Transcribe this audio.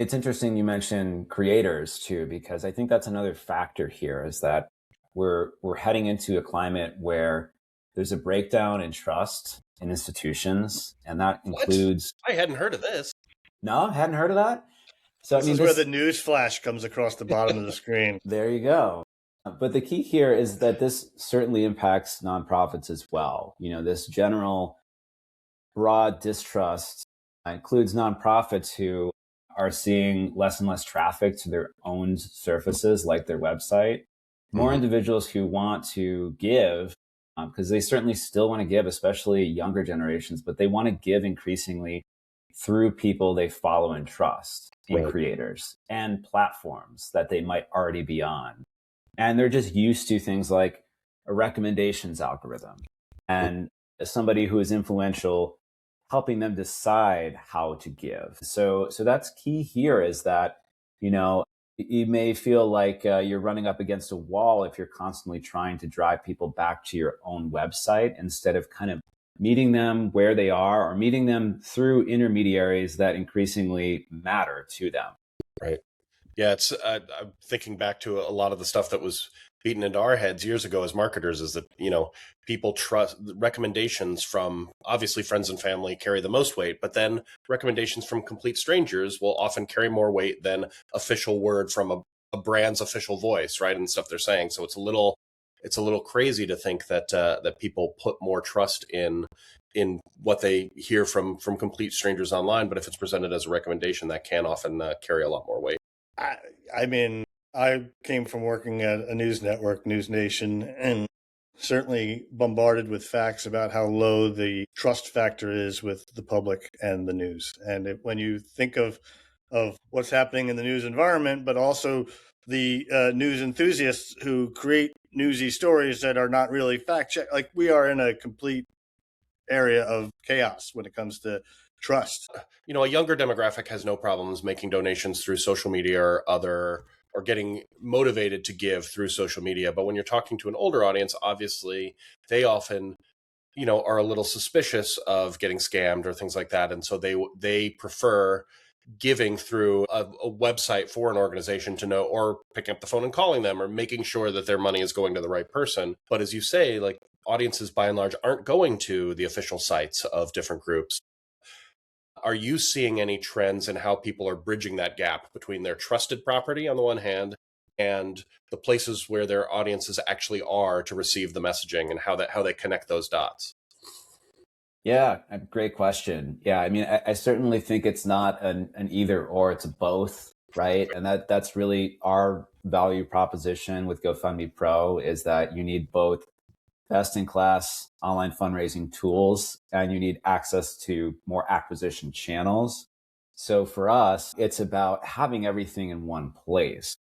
It's interesting you mentioned creators too, because I think that's another factor here is that we're heading into a climate where there's a breakdown in trust in institutions, and that What? includes. I hadn't heard of this. No, hadn't heard of that. So I This mean, is where the news flash comes across the bottom of the screen. there you go. But the key here is that this certainly impacts nonprofits as well. This general broad distrust includes nonprofits who are seeing less and less traffic to their own surfaces, like their website. More individuals who want to give, because they certainly still want to give, especially younger generations, but they want to give increasingly through people they follow and trust in creators and platforms that they might already be on. And they're just used to things like a recommendations algorithm and somebody who is influential helping them decide how to give. So that's key here is that, you may feel like you're running up against a wall if you're constantly trying to drive people back to your own website instead of kind of meeting them where they are or meeting them through intermediaries that increasingly matter to them. Right. Yeah, it's I'm thinking back to a lot of the stuff that was beaten into our heads years ago as marketers is that, people trust recommendations from obviously friends and family carry the most weight, but then recommendations from complete strangers will often carry more weight than official word from a brand's official voice, right? And stuff they're saying. So it's a little crazy to think that that people put more trust in what they hear from complete strangers online, but if it's presented as a recommendation, that can often carry a lot more weight. I mean, I came from working at a news network, News Nation, and certainly bombarded with facts about how low the trust factor is with the public and the news. And when you think of what's happening in the news environment, but also the news enthusiasts who create newsy stories that are not really fact checked, like we are in a complete area of chaos when it comes to trust. A younger demographic has no problems making donations through social media or getting motivated to give through social media. But when you're talking to an older audience, obviously they often, are a little suspicious of getting scammed or things like that. And so they prefer giving through a website for an organization to know, or picking up the phone and calling them or making sure that their money is going to the right person. But as you say, like audiences by and large aren't going to the official sites of different groups. Are you seeing any trends in how people are bridging that gap between their trusted property on the one hand and the places where their audiences actually are to receive the messaging, and how they connect those dots? Yeah, a great question. Yeah, I mean, I certainly think it's not an either or, it's a both, right? And that's really our value proposition with GoFundMe Pro is that you need both best-in-class online fundraising tools, and you need access to more acquisition channels. So for us, it's about having everything in one place.